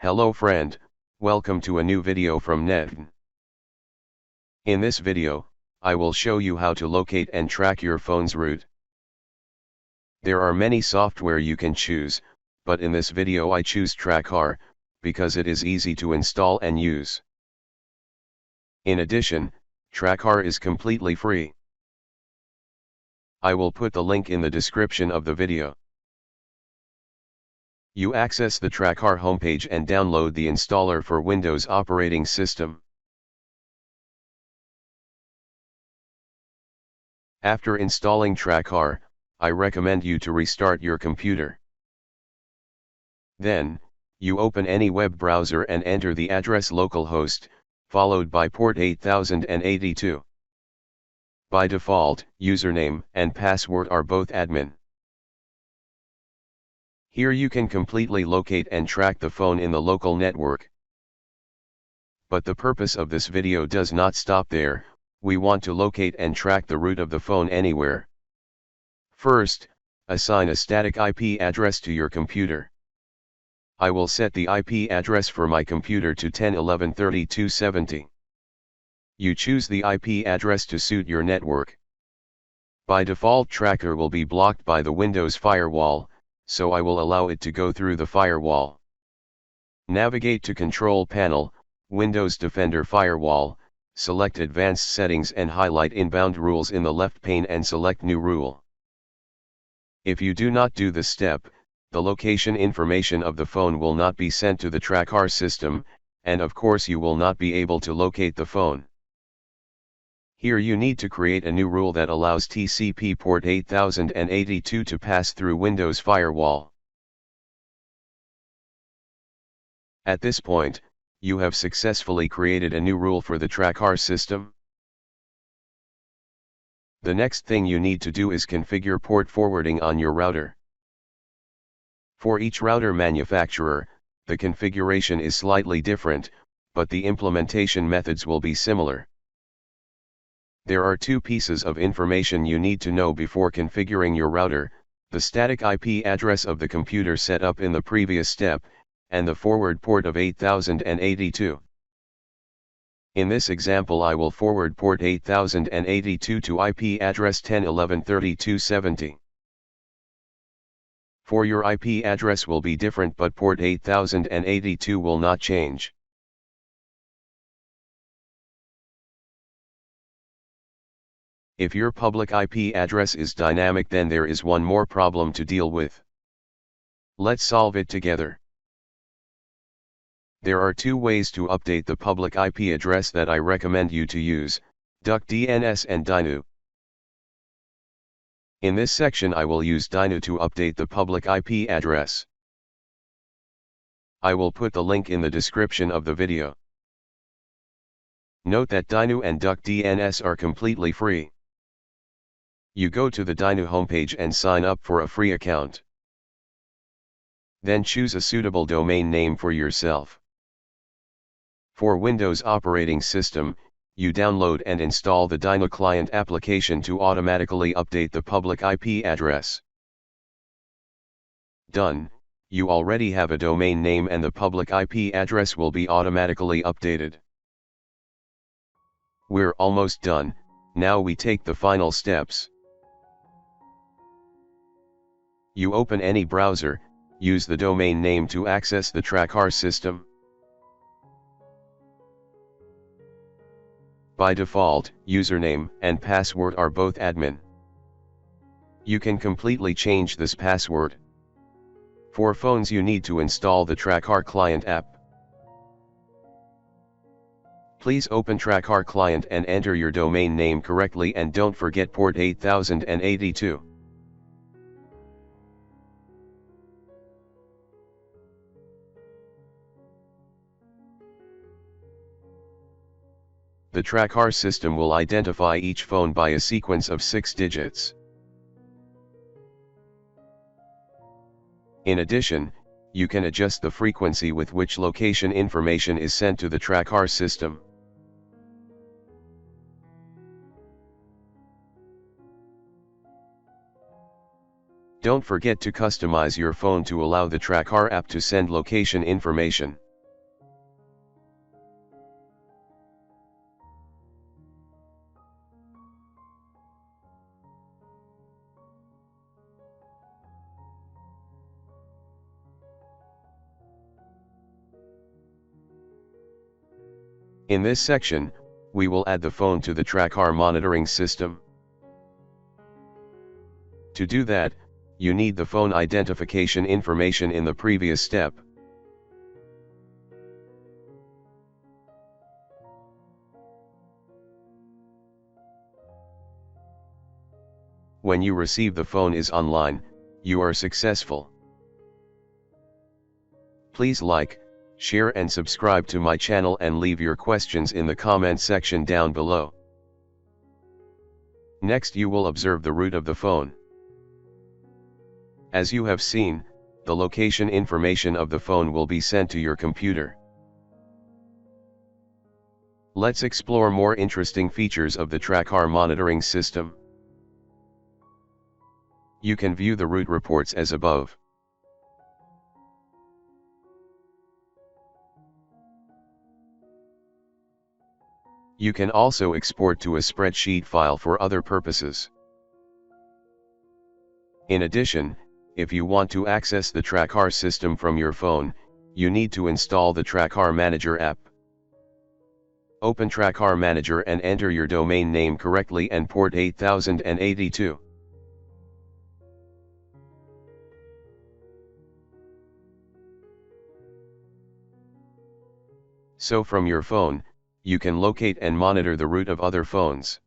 Hello friend, welcome to a new video from Netn. In this video, I will show you how to locate and track your phone's route. There are many software you can choose, but in this video I choose TrackR, because it is easy to install and use. In addition, TrackR is completely free. I will put the link in the description of the video. You access the TrackR homepage and download the installer for Windows operating system. After installing TrackR, I recommend you to restart your computer. Then, you open any web browser and enter the address localhost, followed by port 8082. By default, username and password are both admin. Here you can completely locate and track the phone in the local network. But the purpose of this video does not stop there. We want to locate and track the route of the phone anywhere. First, assign a static IP address to your computer. I will set the IP address for my computer to 10.11.32.70. You choose the IP address to suit your network. By default, TrackR will be blocked by the Windows firewall, so I will allow it to go through the firewall. Navigate to Control Panel, Windows Defender Firewall, select Advanced Settings and highlight Inbound Rules in the left pane and select New Rule. If you do not do this step, the location information of the phone will not be sent to the TrackR system, and of course you will not be able to locate the phone. Here you need to create a new rule that allows TCP port 8082 to pass through Windows Firewall. At this point, you have successfully created a new rule for the TrackR system. The next thing you need to do is configure port forwarding on your router. For each router manufacturer, the configuration is slightly different, but the implementation methods will be similar. There are two pieces of information you need to know before configuring your router: the static IP address of the computer set up in the previous step, and the forward port of 8082. In this example I will forward port 8082 to IP address 10.11.32.70. For your IP address will be different, but port 8082 will not change. If your public IP address is dynamic, then there is one more problem to deal with. Let's solve it together. There are two ways to update the public IP address that I recommend you to use: DuckDNS and Dinu. In this section I will use Dinu to update the public IP address. I will put the link in the description of the video. Note that Dinu and DuckDNS are completely free. You go to the Dinu homepage and sign up for a free account. Then choose a suitable domain name for yourself. For Windows operating system, you download and install the Dinu client application to automatically update the public IP address. Done, you already have a domain name and the public IP address will be automatically updated. We're almost done. Now we take the final steps. You open any browser, use the domain name to access the TrackR system. By default, username and password are both admin. You can completely change this password. For phones you need to install the TrackR client app. Please open TrackR client and enter your domain name correctly, and don't forget port 8082. The TrackR system will identify each phone by a sequence of 6 digits. In addition, you can adjust the frequency with which location information is sent to the TrackR system. Don't forget to customize your phone to allow the TrackR app to send location information. In this section, we will add the phone to the TrackR monitoring system. To do that, you need the phone identification information in the previous step. When you receive the phone is online, you are successful. Please like, share and subscribe to my channel and leave your questions in the comment section down below. Next you will observe the root of the phone. As you have seen, the location information of the phone will be sent to your computer. Let's explore more interesting features of the TrackR monitoring system. You can view the root reports as above. You can also export to a spreadsheet file for other purposes. In addition, if you want to access the TrackR system from your phone, you need to install the TrackR Manager app. Open TrackR Manager and enter your domain name correctly and port 8082. So from your phone, you can locate and monitor the root of other phones.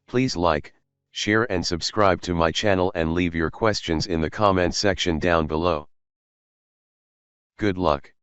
Please like, share and subscribe to my channel and leave your questions in the comment section down below. Good luck.